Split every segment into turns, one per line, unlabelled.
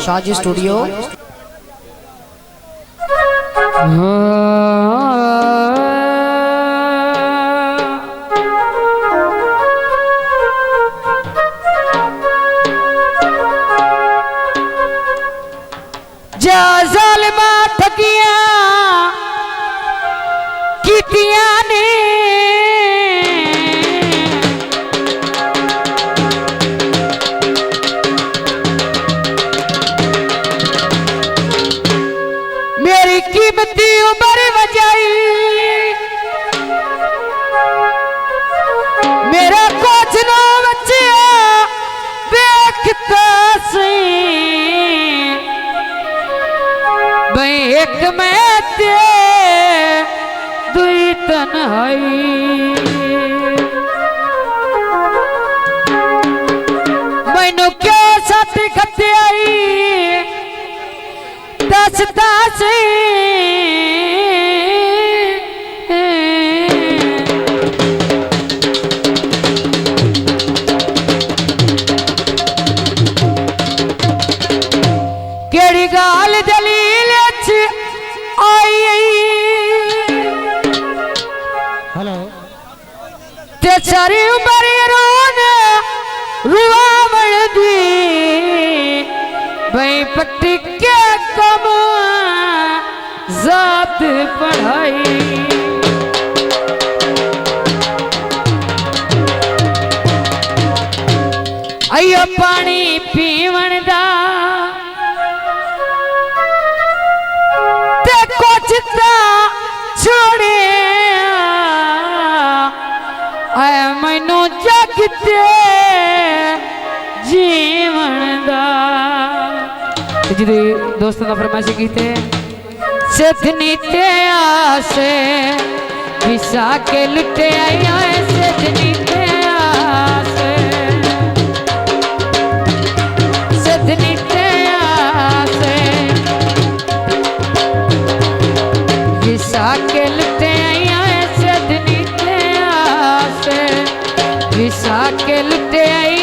Shaji studio.
जालिमा ठगिया कीतिया ने मेरी कीमती उम्र बजाई, मेरा कुछ ना बचिया देखता सी भाई एक मैं ते दुई तन्हाई। मैनू क्यों सत खते आई दसता सी केड़ी गाल दलील आई।
हेलो
ते सारी उम्र रोना रुआवण दी भाई पट्टी के कम जात पढ़ाई। अयो पानी पीवण दा छोड़े आए मैनू जगते जीवन दा। जी दोस्तों का फरमाइश की थे सदनी ते आसे विसा के लुटे आया सदनी ते आसे सदनी ते आसे विसा के लुटे आया सदनी ते आसे विसा के लुटे आई।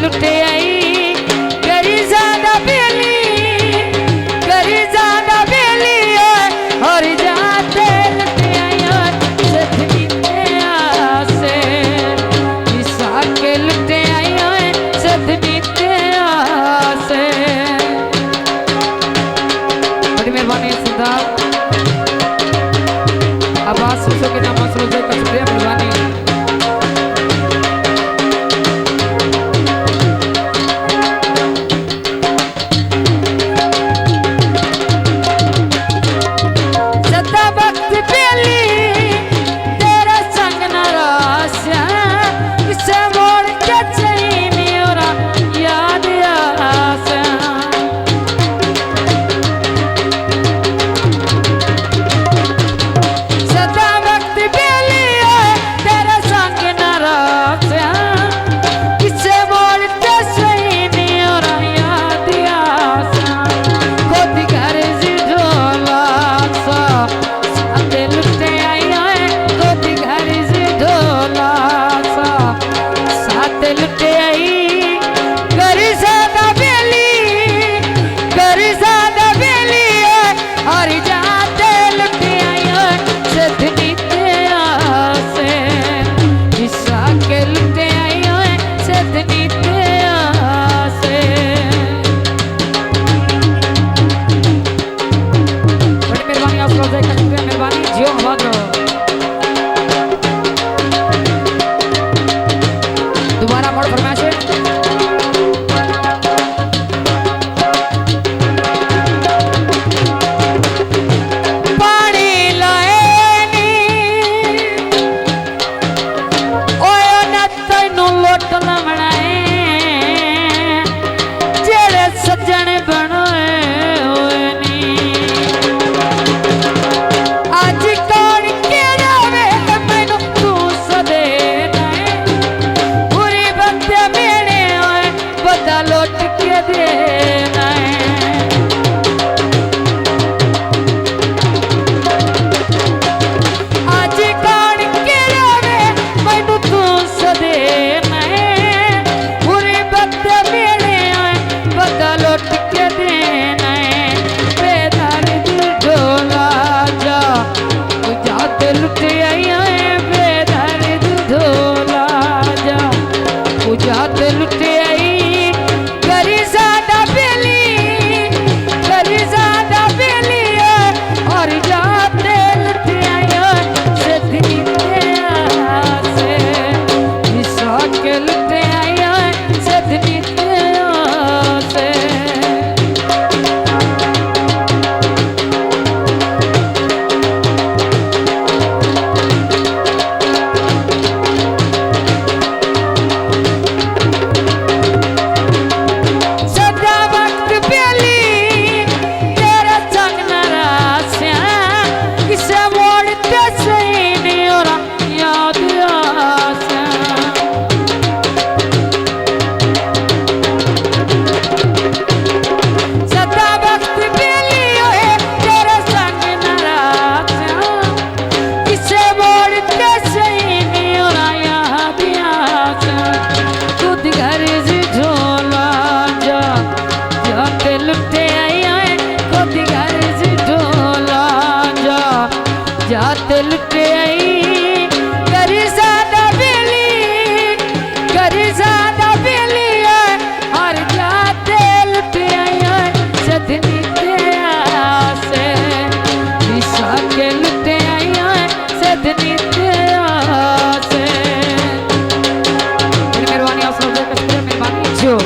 लुटे आई करी ज्यादा बेली करी ज्यादा बेली और जाते लुटे आई सदनी के आसे विसा के लुटे आई सदनी के आसे। बड़ी मेहरबानी सरदार आवाज सुसो के नाम मसलो जो का शुक्रिया मेहरबानी। दोबारा मोड़ फरमाइश पानी लाएनी ओयो न तैनू लोट लवणाए जेड़े सज्जन बनोए होए नी आज कौन केड़ा वे मैनू तू सदे बता लौट के देना आज कौन केड़ा वे मैनू तू सदेना पूरी बत मेरे बता लौट के देना बेदार दिल ढोला जा जाते लुटे आई बेदार दिल ढोला जा जाते लुटे आई करी ज्यादा बेली और जाते लुटे आई सदनी के आसे विसा के लुटे आई सदनी के आसे। जाते लुटे आई करी ज्यादा बेली और जाते लुटे आई सदनी के आसे विसा के लुटे आई सदनी के आसे। मेहरबानी आप सब मेहरबानी जो